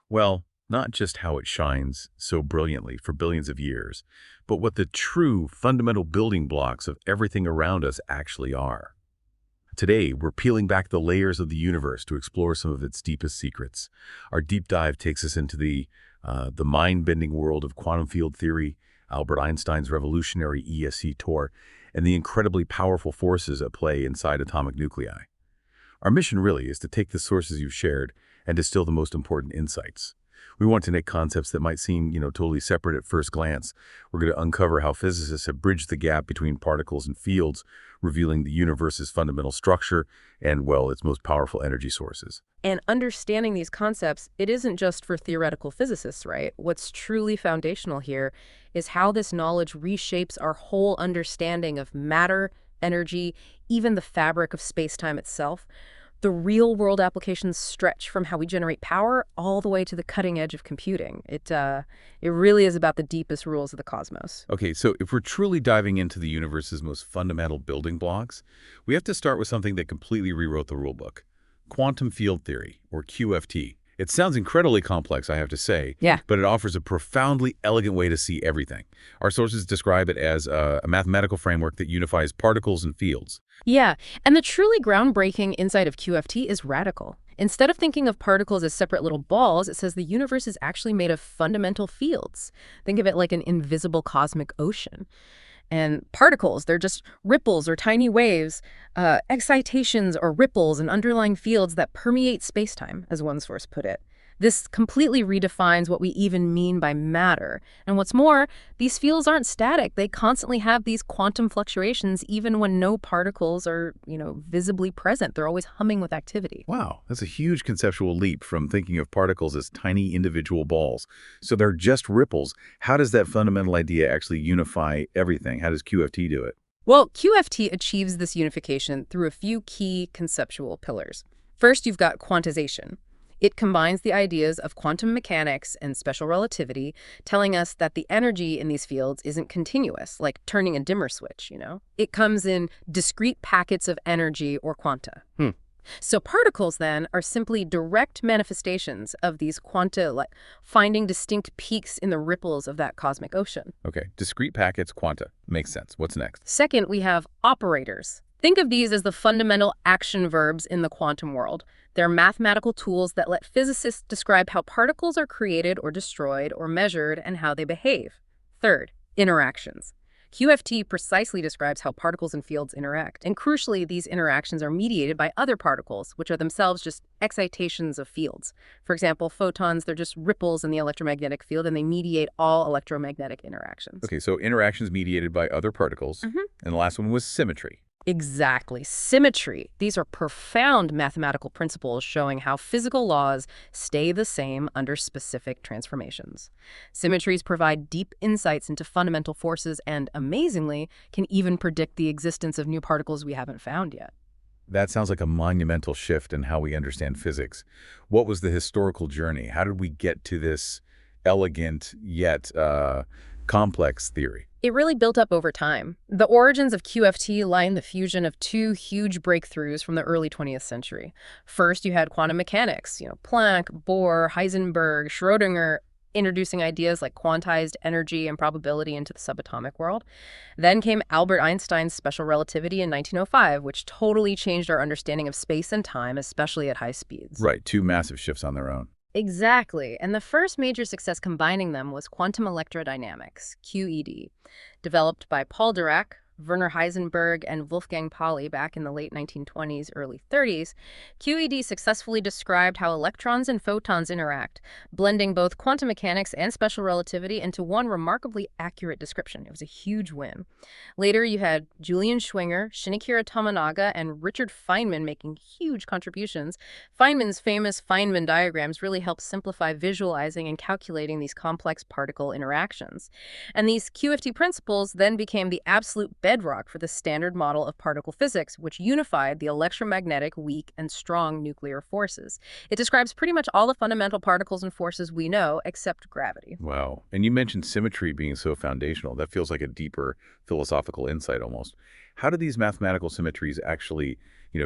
Well, not just how it shines so brilliantly for billions of years, but what the true fundamental building blocks of everything around us actually are. Today, we're peeling back the layers of the universe to explore some of its deepest secrets. Our deep dive takes us into the mind-bending world of quantum field theory, Albert Einstein's revolutionary ESC torr, and the incredibly powerful forces at play inside atomic nuclei. Our mission really is to take the sources you've shared and distill the most important insights. We want to make concepts that might seem, totally separate at first glance. We're going to uncover how physicists have bridged the gap between particles and fields, revealing the universe's fundamental structure and, well, its most powerful energy sources. And understanding these concepts, it isn't just for theoretical physicists, right? What's truly foundational here is how this knowledge reshapes our whole understanding of matter, energy, even the fabric of space-time itself. The real-world applications stretch from how we generate power all the way to the cutting edge of computing. It really is about the deepest rules of the cosmos. Okay, so if we're truly diving into the universe's most fundamental building blocks, we have to start with something that completely rewrote the rulebook. Quantum field theory, or QFT. It sounds incredibly complex, I have to say, Yeah. but it offers a profoundly elegant way to see everything. Our sources describe it as a mathematical framework that unifies particles and fields. Yeah, and the truly groundbreaking insight of QFT is radical. Instead of thinking of particles as separate little balls, it says the universe is actually made of fundamental fields. Think of it like an invisible cosmic ocean. And particles, they're just ripples or tiny waves, excitations or ripples and underlying fields that permeate spacetime, as one source put it. This completely redefines what we even mean by matter. And what's more, these fields aren't static. They constantly have these quantum fluctuations even when no particles are, visibly present. They're always humming with activity. Wow, that's a huge conceptual leap from thinking of particles as tiny individual balls. So they're just ripples. How does that fundamental idea actually unify everything? How does QFT do it? Well, QFT achieves this unification through a few key conceptual pillars. First, you've got quantization. It combines the ideas of quantum mechanics and special relativity, telling us that the energy in these fields isn't continuous, like turning a dimmer switch. It comes in discrete packets of energy or quanta. So particles, then, are simply direct manifestations of these quanta, like finding distinct peaks in the ripples of that cosmic ocean. Okay, discrete packets, quanta. Makes sense. What's next? Second, we have operators. Think of these as the fundamental action verbs in the quantum world. They're mathematical tools that let physicists describe how particles are created or destroyed or measured and how they behave. Third, interactions. QFT precisely describes how particles and fields interact. And crucially, these interactions are mediated by other particles, which are themselves just excitations of fields. For example, photons, they're just ripples in the electromagnetic field, and they mediate all electromagnetic interactions. Okay, so interactions mediated by other particles. And the last one was symmetry. Exactly. Symmetry. These are profound mathematical principles showing how physical laws stay the same under specific transformations. Symmetries provide deep insights into fundamental forces and, amazingly, can even predict the existence of new particles we haven't found yet. That sounds like a monumental shift in how we understand physics. What was the historical journey? How did we get to this elegant yet complex theory? It really built up over time. The origins of QFT lie in the fusion of two huge breakthroughs from the early 20th century. First, you had quantum mechanics, Planck, Bohr, Heisenberg, Schrödinger, introducing ideas like quantized energy and probability into the subatomic world. Then came Albert Einstein's special relativity in 1905, which totally changed our understanding of space and time, especially at high speeds. Right, two massive shifts on their own. Exactly. And the first major success combining them was quantum electrodynamics, QED, developed by Paul Dirac, Werner Heisenberg, and Wolfgang Pauli back in the late 1920s, early 30s. QED successfully described how electrons and photons interact, blending both quantum mechanics and special relativity into one remarkably accurate description. It was a huge win. Later, you had Julian Schwinger, Shinichiro Tominaga, and Richard Feynman making huge contributions. Feynman's famous Feynman diagrams really helped simplify visualizing and calculating these complex particle interactions. And these QFT principles then became the absolute bedrock for the standard model of particle physics, which unified the electromagnetic, weak, and strong nuclear forces. It describes pretty much all the fundamental particles and forces we know, except gravity. Wow. And you mentioned symmetry being so foundational. That feels like a deeper philosophical insight almost. How do these mathematical symmetries actually,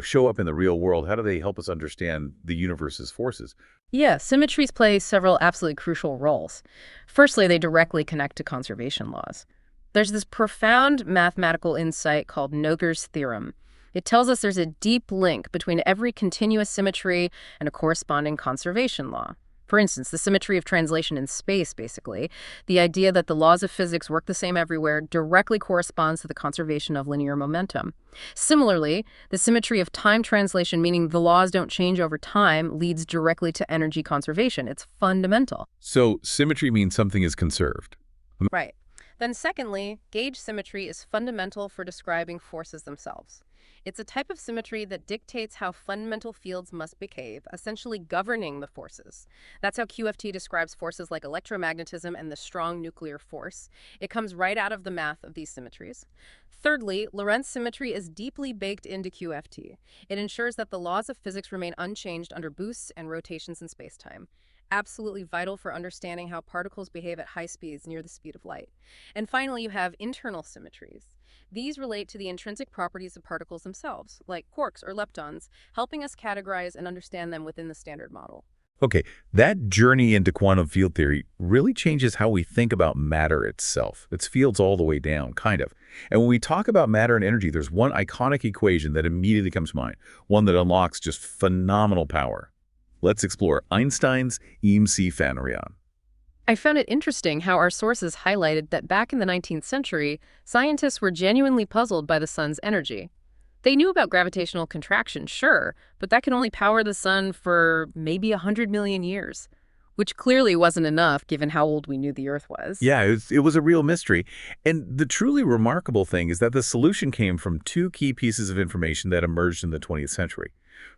show up in the real world? How do they help us understand the universe's forces? Yeah, symmetries play several absolutely crucial roles. Firstly, they directly connect to conservation laws. There's this profound mathematical insight called Noether's theorem. It tells us there's a deep link between every continuous symmetry and a corresponding conservation law. For instance, the symmetry of translation in space, basically, the idea that the laws of physics work the same everywhere directly corresponds to the conservation of linear momentum. Similarly, the symmetry of time translation, meaning the laws don't change over time, leads directly to energy conservation. It's fundamental. So symmetry means something is conserved. Right. Then secondly, gauge symmetry is fundamental for describing forces themselves. It's a type of symmetry that dictates how fundamental fields must behave, essentially governing the forces. That's how QFT describes forces like electromagnetism and the strong nuclear force. It comes right out of the math of these symmetries. Thirdly, Lorentz symmetry is deeply baked into QFT. It ensures that the laws of physics remain unchanged under boosts and rotations in spacetime. Absolutely vital for understanding how particles behave at high speeds near the speed of light. And finally, you have internal symmetries. These relate to the intrinsic properties of particles themselves, like quarks or leptons, helping us categorize and understand them within the standard model. Okay, that journey into quantum field theory really changes how we think about matter itself. Its fields all the way down, kind of. And when we talk about matter and energy, there's one iconic equation that immediately comes to mind, one that unlocks just phenomenal power. Let's explore Einstein's EMC fanarion. I found it interesting how our sources highlighted that back in the 19th century, scientists were genuinely puzzled by the sun's energy. They knew about gravitational contraction, sure, but that could only power the sun for maybe 100 million years, which clearly wasn't enough given how old we knew the Earth was. Yeah, it was a real mystery. And the truly remarkable thing is that the solution came from two key pieces of information that emerged in the 20th century.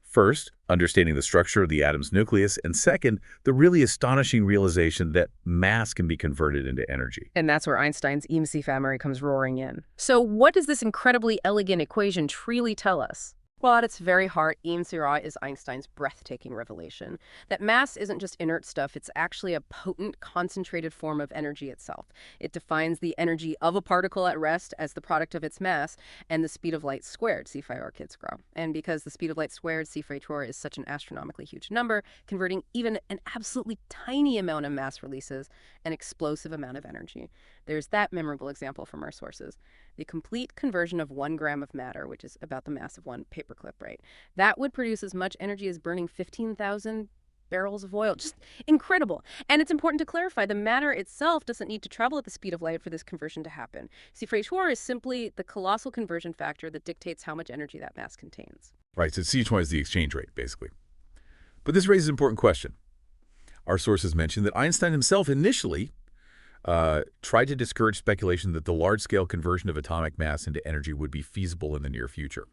First, understanding the structure of the atom's nucleus, and second, the really astonishing realization that mass can be converted into energy. And that's where Einstein's EMC family comes roaring in. So what does this incredibly elegant equation truly tell us? Well, at its very heart, EMC is Einstein's breathtaking revelation that mass isn't just inert stuff, it's actually a potent, concentrated form of energy itself. It defines the energy of a particle at rest as the product of its mass and the speed of light squared, c phi r kids grow. And because the speed of light squared, c phi r, is such an astronomically huge number, converting even an absolutely tiny amount of mass releases an explosive amount of energy. There's that memorable example from our sources. The complete conversion of 1 gram of matter, which is about the mass of one paperclip, right? That would produce as much energy as burning 15,000 barrels of oil. Just incredible. And it's important to clarify, the matter itself doesn't need to travel at the speed of light for this conversion to happen. c phi r is simply the colossal conversion factor that dictates how much energy that mass contains. Right, so CH1 is the exchange rate, basically. But this raises an important question. Our sources mention that Einstein himself initially tried to discourage speculation that the large-scale conversion of atomic mass into energy would be feasible in the near future.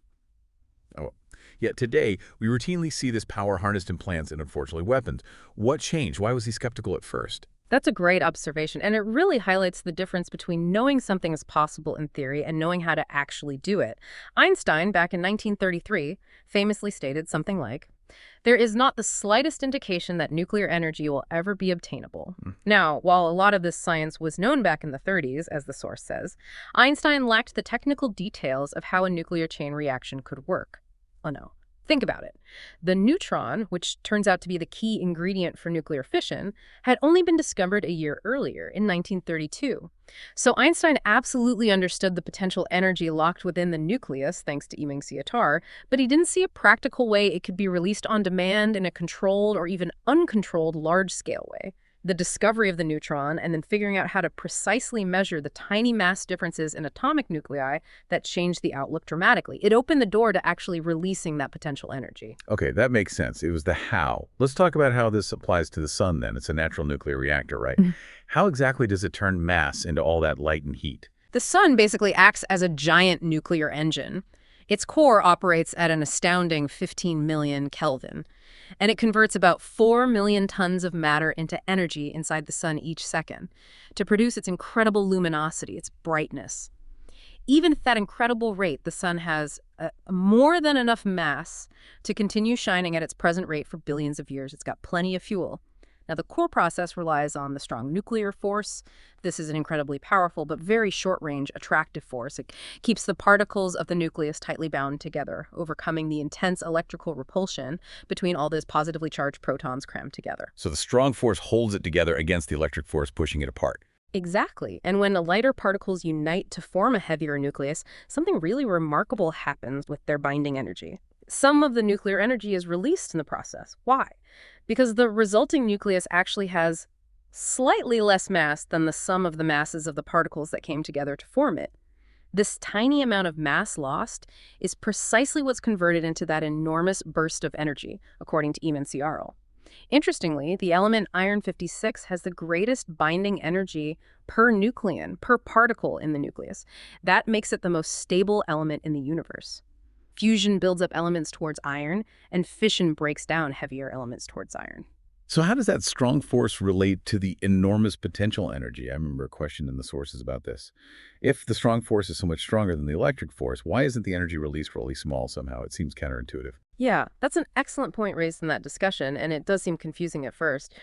Yet today, we routinely see this power harnessed in plants and, unfortunately, weapons. What changed? Why was he skeptical at first? That's a great observation, and it really highlights the difference between knowing something is possible in theory and knowing how to actually do it. Einstein, back in 1933, famously stated something like, "There is not the slightest indication that nuclear energy will ever be obtainable." Now, while a lot of this science was known back in the 30s, as the source says, Einstein lacked the technical details of how a nuclear chain reaction could work. Oh no. Think about it. The neutron, which turns out to be the key ingredient for nuclear fission, had only been discovered a year earlier, in 1932. So Einstein absolutely understood the potential energy locked within the nucleus, thanks to EMC, but he didn't see a practical way it could be released on demand in a controlled or even uncontrolled large-scale way. The discovery of the neutron and then figuring out how to precisely measure the tiny mass differences in atomic nuclei that changed the outlook dramatically. It opened the door to actually releasing that potential energy. Okay, that makes sense. It was the how. Let's talk about how this applies to the sun then. It's a natural nuclear reactor, right? How exactly does it turn mass into all that light and heat? The sun basically acts as a giant nuclear engine. Its core operates at an astounding 15 million Kelvin, and it converts about 4 million tons of matter into energy inside the sun each second to produce its incredible luminosity, its brightness. Even at that incredible rate, the sun has more than enough mass to continue shining at its present rate for billions of years. It's got plenty of fuel. Now, the core process relies on the strong nuclear force. This is an incredibly powerful but very short-range attractive force. It keeps the particles of the nucleus tightly bound together, overcoming the intense electrical repulsion between all those positively charged protons crammed together. So the strong force holds it together against the electric force pushing it apart. Exactly. And when the lighter particles unite to form a heavier nucleus, something really remarkable happens with their binding energy. Some of the nuclear energy is released in the process. Why? Because the resulting nucleus actually has slightly less mass than the sum of the masses of the particles that came together to form it. This tiny amount of mass lost is precisely what's converted into that enormous burst of energy, according to Eamon Ciarol. Interestingly, the element iron-56 has the greatest binding energy per nucleon, per particle in the nucleus. That makes it the most stable element in the universe. Fusion builds up elements towards iron, and fission breaks down heavier elements towards iron. So how does that strong force relate to the enormous potential energy? I remember a question in the sources about this. If the strong force is so much stronger than the electric force, why isn't the energy released really small somehow? It seems counterintuitive. Yeah, that's an excellent point raised in that discussion, and it does seem confusing at first.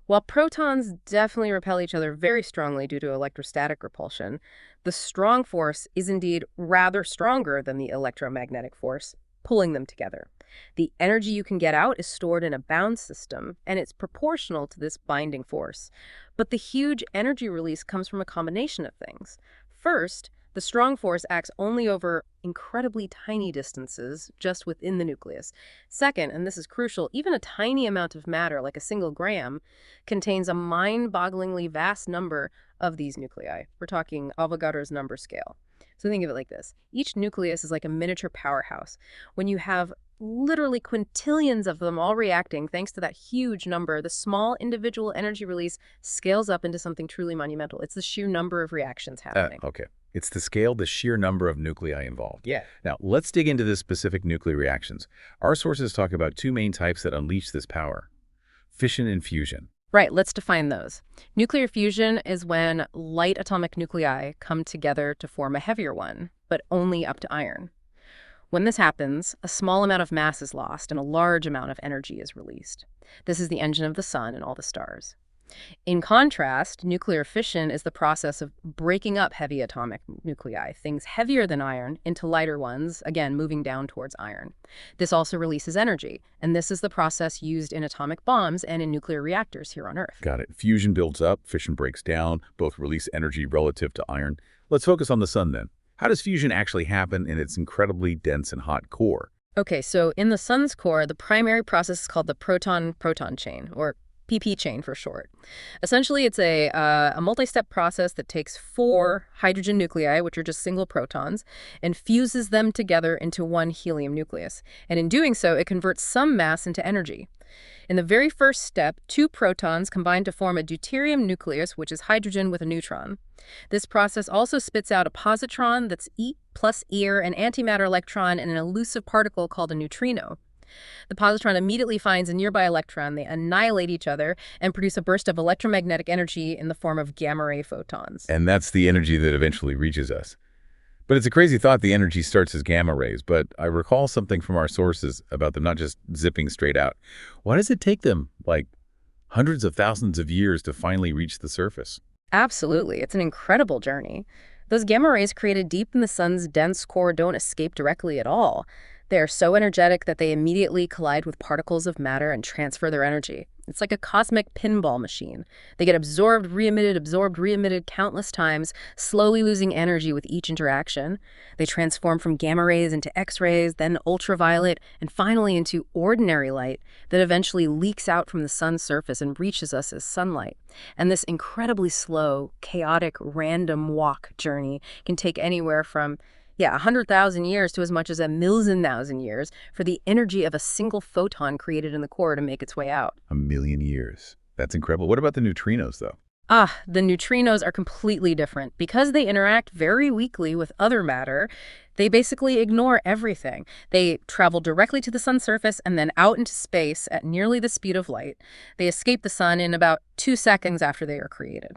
While protons definitely repel each other very strongly due to electrostatic repulsion, the strong force is indeed rather stronger than the electromagnetic force, pulling them together. The energy you can get out is stored in a bound system, and it's proportional to this binding force. But the huge energy release comes from a combination of things. First, the strong force acts only over incredibly tiny distances just within the nucleus. Second, and this is crucial, even a tiny amount of matter, like a single gram, contains a mind-bogglingly vast number of these nuclei. We're talking Avogadro's number scale. So think of it like this. Each nucleus is like a miniature powerhouse. When you have literally quintillions of them all reacting, thanks to that huge number, the small individual energy release scales up into something truly monumental. It's the sheer number of reactions happening. Okay. It's the scale, the sheer number of nuclei involved. Yeah. Now, let's dig into the specific nuclear reactions. Our sources talk about two main types that unleash this power: fission and fusion. Right, let's define those. Nuclear fusion is when light atomic nuclei come together to form a heavier one, but only up to iron. When this happens, a small amount of mass is lost and a large amount of energy is released. This is the engine of the sun and all the stars. In contrast, nuclear fission is the process of breaking up heavy atomic nuclei, things heavier than iron, into lighter ones, again, moving down towards iron. This also releases energy, and this is the process used in atomic bombs and in nuclear reactors here on Earth. Got it. Fusion builds up, fission breaks down, both release energy relative to iron. Let's focus on the sun then. How does fusion actually happen in its incredibly dense and hot core? Okay, so in the sun's core, the primary process is called the proton-proton chain, or PP chain for short. Essentially, it's a multi-step process that takes 4 hydrogen nuclei, which are just single protons, and fuses them together into one helium nucleus. And in doing so, it converts some mass into energy. In the very first step, 2 protons combine to form a deuterium nucleus, which is hydrogen with a neutron. This process also spits out a positron that's E plus ear, an antimatter electron, and an elusive particle called a neutrino. The positron immediately finds a nearby electron, they annihilate each other, and produce a burst of electromagnetic energy in the form of gamma-ray photons. And that's the energy that eventually reaches us. But it's a crazy thought the energy starts as gamma rays, but I recall something from our sources about them not just zipping straight out. Why does it take them, like, hundreds of thousands of years to finally reach the surface? Absolutely. It's an incredible journey. Those gamma rays created deep in the sun's dense core don't escape directly at all. They are so energetic that they immediately collide with particles of matter and transfer their energy. It's like a cosmic pinball machine. They get absorbed, re-emitted countless times, slowly losing energy with each interaction. They transform from gamma rays into X-rays, then ultraviolet, and finally into ordinary light that eventually leaks out from the sun's surface and reaches us as sunlight. And this incredibly slow, chaotic, random walk journey can take anywhere from 100,000 years to as much as 1,000,000 years for the energy of a single photon created in the core to make its way out. 1,000,000 years. That's incredible. What about the neutrinos, though? The neutrinos are completely different. Because they interact very weakly with other matter, they basically ignore everything. They travel directly to the sun's surface and then out into space at nearly the speed of light. They escape the sun in about 2 seconds after they are created.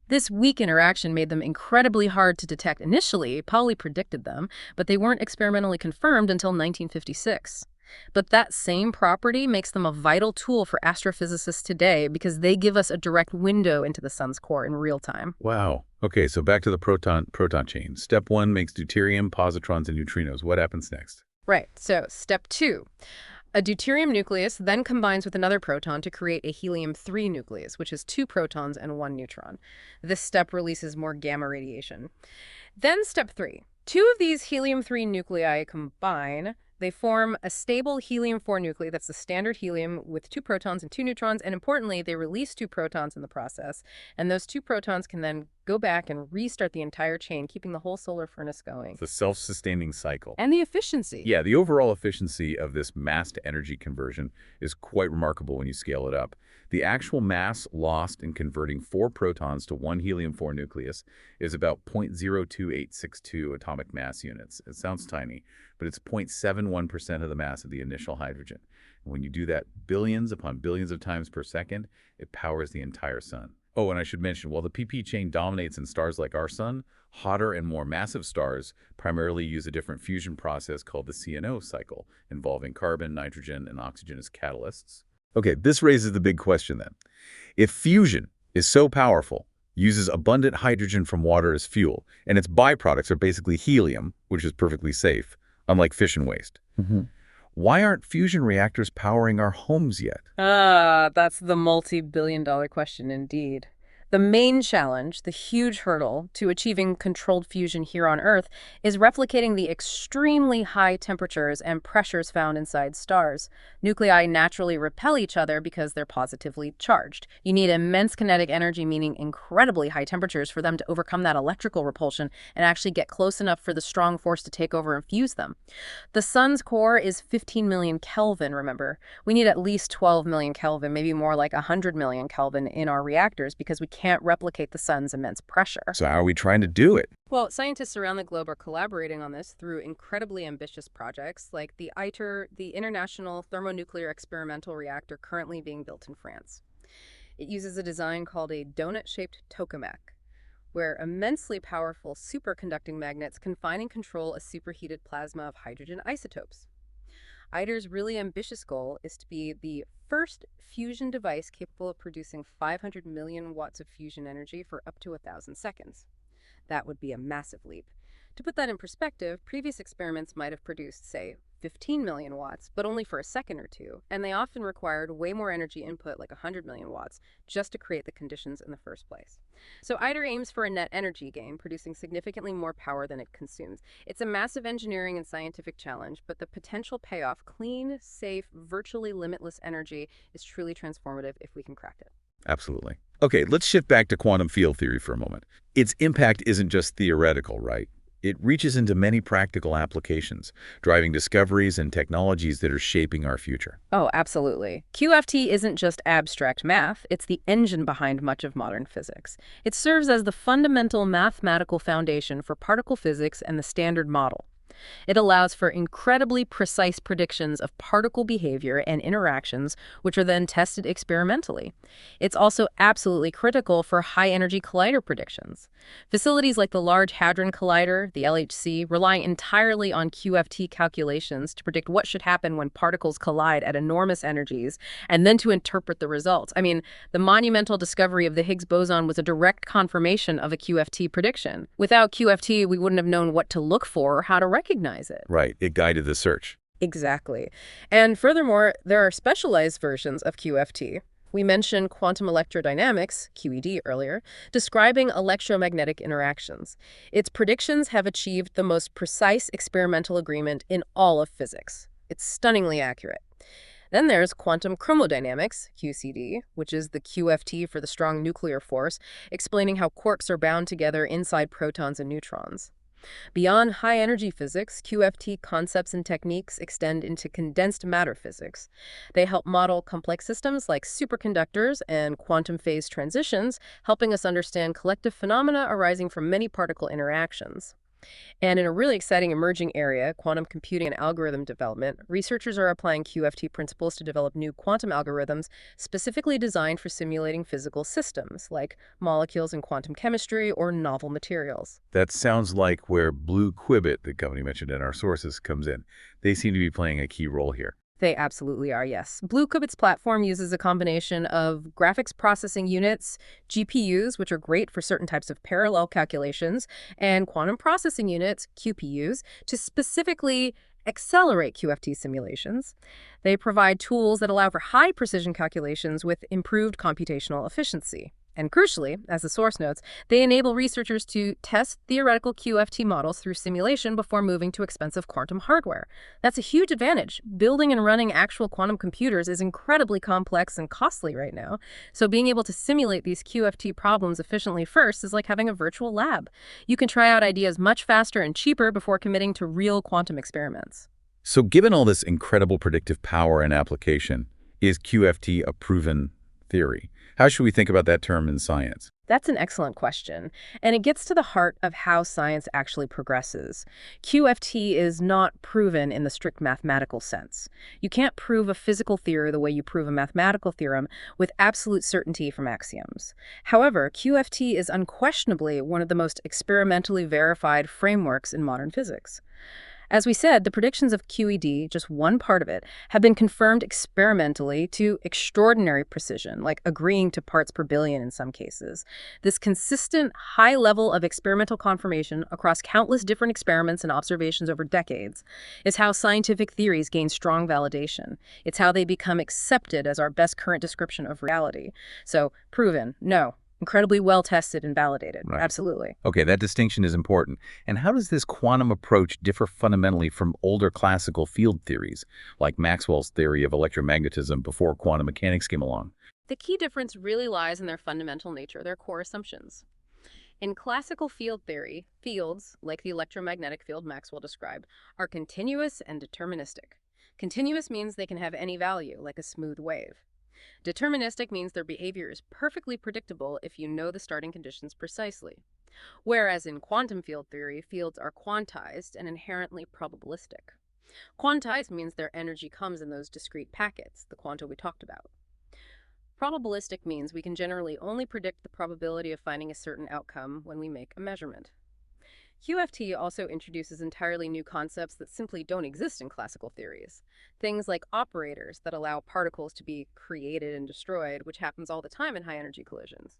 This weak interaction made them incredibly hard to detect initially. Pauli predicted them, but they weren't experimentally confirmed until 1956. But that same property makes them a vital tool for astrophysicists today because they give us a direct window into the sun's core in real time. Wow. Okay, so back to the proton chain. Step 1 makes deuterium, positrons, and neutrinos. What happens next? Right, so step 2. A deuterium nucleus then combines with another proton to create a helium-3 nucleus, which has 2 protons and 1 neutron. This step releases more gamma radiation. Then step 3. 2 of these helium-3 nuclei combine. They form a stable helium-4 nuclei that's the standard helium with 2 protons and 2 neutrons, and importantly, they release 2 protons in the process, and those 2 protons can then go back and restart the entire chain, keeping the whole solar furnace going. The self-sustaining cycle. And the efficiency. Yeah, the overall efficiency of this mass-to-energy conversion is quite remarkable when you scale it up. The actual mass lost in converting 4 protons to 1 helium-4 nucleus is about 0.02862 atomic mass units. It sounds tiny, but it's 0.71% of the mass of the initial hydrogen. And when you do that billions upon billions of times per second, it powers the entire sun. Oh, and I should mention, while the PP chain dominates in stars like our sun, hotter and more massive stars primarily use a different fusion process called the CNO cycle, involving carbon, nitrogen, and oxygen as catalysts. Okay, this raises the big question then. If fusion is so powerful, uses abundant hydrogen from water as fuel, and its byproducts are basically helium, which is perfectly safe, unlike fission waste, why aren't fusion reactors powering our homes yet? That's the multi-billion-dollar question indeed. The main challenge, the huge hurdle to achieving controlled fusion here on Earth, is replicating the extremely high temperatures and pressures found inside stars. Nuclei naturally repel each other because they're positively charged. You need immense kinetic energy, meaning incredibly high temperatures, for them to overcome that electrical repulsion and actually get close enough for the strong force to take over and fuse them. The sun's core is 15 million Kelvin, remember. We need at least 12 million Kelvin, maybe more like 100 million Kelvin in our reactors because we can't replicate the sun's immense pressure. So how are we trying to do it? Well, scientists around the globe are collaborating on this through incredibly ambitious projects like the ITER, the International Thermonuclear Experimental Reactor currently being built in France. It uses a design called a donut-shaped tokamak, where immensely powerful superconducting magnets confine and control a superheated plasma of hydrogen isotopes. ITER's really ambitious goal is to be the first fusion device capable of producing 500 million watts of fusion energy for up to 1,000 seconds. That would be a massive leap. To put that in perspective, previous experiments might have produced, say, 15 million watts, but only for a second or two, and they often required way more energy input, like 100 million watts, just to create the conditions in the first place. So ITER aims for a net energy gain, producing significantly more power than it consumes. It's a massive engineering and scientific challenge, but the potential payoff, clean, safe, virtually limitless energy, is truly transformative if we can crack it. Absolutely. Okay, let's shift back to quantum field theory for a moment. Its impact isn't just theoretical, right? It reaches into many practical applications, driving discoveries and technologies that are shaping our future. Oh, absolutely. QFT isn't just abstract math, it's the engine behind much of modern physics. It serves as the fundamental mathematical foundation for particle physics and the Standard Model. It allows for incredibly precise predictions of particle behavior and interactions, which are then tested experimentally. It's also absolutely critical for high-energy collider predictions. Facilities like the Large Hadron Collider, the LHC, rely entirely on QFT calculations to predict what should happen when particles collide at enormous energies, and then to interpret the results. I mean, the monumental discovery of the Higgs boson was a direct confirmation of a QFT prediction. Without QFT, we wouldn't have known what to look for or how to recognize it. Right, it guided the search. Exactly. And furthermore, there are specialized versions of QFT. We mentioned quantum electrodynamics, QED, earlier, describing electromagnetic interactions. Its predictions have achieved the most precise experimental agreement in all of physics. It's stunningly accurate. Then there's quantum chromodynamics, QCD, which is the QFT for the strong nuclear force, explaining how quarks are bound together inside protons and neutrons. Beyond high-energy physics, QFT concepts and techniques extend into condensed matter physics. They help model complex systems like superconductors and quantum phase transitions, helping us understand collective phenomena arising from many particle interactions. And in a really exciting emerging area, quantum computing and algorithm development, researchers are applying QFT principles to develop new quantum algorithms specifically designed for simulating physical systems, like molecules in quantum chemistry or novel materials. That sounds like where Blue Qubit, the company mentioned in our sources, comes in. They seem to be playing a key role here. They absolutely are, yes. Blue Qubit's platform uses a combination of graphics processing units, GPUs, which are great for certain types of parallel calculations, and quantum processing units, QPUs, to specifically accelerate QFT simulations. They provide tools that allow for high precision calculations with improved computational efficiency. And crucially, as the source notes, they enable researchers to test theoretical QFT models through simulation before moving to expensive quantum hardware. That's a huge advantage. Building and running actual quantum computers is incredibly complex and costly right now. So being able to simulate these QFT problems efficiently first is like having a virtual lab. You can try out ideas much faster and cheaper before committing to real quantum experiments. So given all this incredible predictive power and application, is QFT a proven theory? How should we think about that term in science? That's an excellent question, and it gets to the heart of how science actually progresses. QFT is not proven in the strict mathematical sense. You can't prove a physical theory the way you prove a mathematical theorem with absolute certainty from axioms. However, QFT is unquestionably one of the most experimentally verified frameworks in modern physics. As we said, the predictions of QED, just one part of it, have been confirmed experimentally to extraordinary precision, like agreeing to parts per billion in some cases. This consistent, high level of experimental confirmation across countless different experiments and observations over decades is how scientific theories gain strong validation. It's how they become accepted as our best current description of reality. So, proven, no. Incredibly well tested and validated. Right. Absolutely. Okay, that distinction is important. And how does this quantum approach differ fundamentally from older classical field theories, like Maxwell's theory of electromagnetism before quantum mechanics came along? The key difference really lies in their fundamental nature, their core assumptions. In classical field theory, fields, like the electromagnetic field Maxwell described, are continuous and deterministic. Continuous means they can have any value, like a smooth wave. Deterministic means their behavior is perfectly predictable if you know the starting conditions precisely. Whereas in quantum field theory, fields are quantized and inherently probabilistic. Quantized means their energy comes in those discrete packets, the quanta we talked about. Probabilistic means we can generally only predict the probability of finding a certain outcome when we make a measurement. QFT also introduces entirely new concepts that simply don't exist in classical theories. Things like operators that allow particles to be created and destroyed, which happens all the time in high-energy collisions.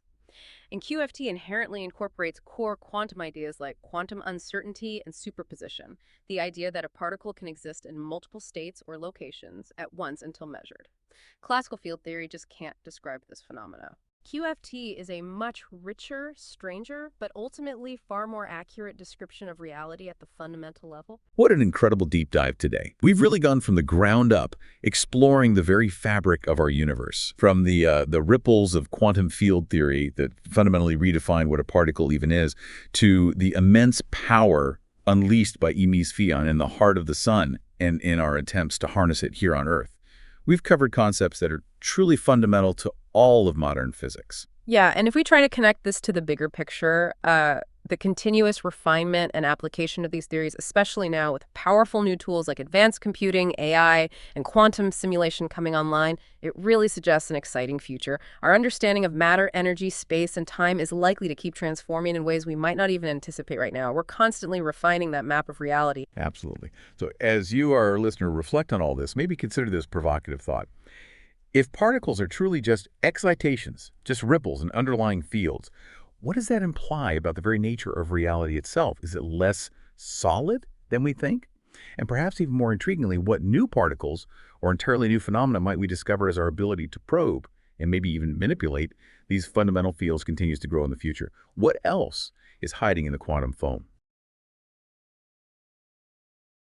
And QFT inherently incorporates core quantum ideas like quantum uncertainty and superposition, the idea that a particle can exist in multiple states or locations at once until measured. Classical field theory just can't describe this phenomena. QFT is a much richer, stranger, but ultimately far more accurate description of reality at the fundamental level. What an incredible deep dive today. We've really gone from the ground up, exploring the very fabric of our universe, from the ripples of quantum field theory that fundamentally redefine what a particle even is, to the immense power unleashed by mies-pheon in the heart of the sun and in our attempts to harness it here on Earth. We've covered concepts that are truly fundamental to all of modern physics. Yeah, and if we try to connect this to the bigger picture, the continuous refinement and application of these theories, especially now with powerful new tools like advanced computing, AI, and quantum simulation coming online, it really suggests an exciting future. Our understanding of matter, energy, space, and time is likely to keep transforming in ways we might not even anticipate right now. We're constantly refining that map of reality. Absolutely. So as you, our listener, reflect on all this, maybe consider this provocative thought. If particles are truly just excitations, just ripples and underlying fields, what does that imply about the very nature of reality itself? Is it less solid than we think? And perhaps even more intriguingly, what new particles or entirely new phenomena might we discover as our ability to probe and maybe even manipulate these fundamental fields continues to grow in the future? What else is hiding in the quantum foam?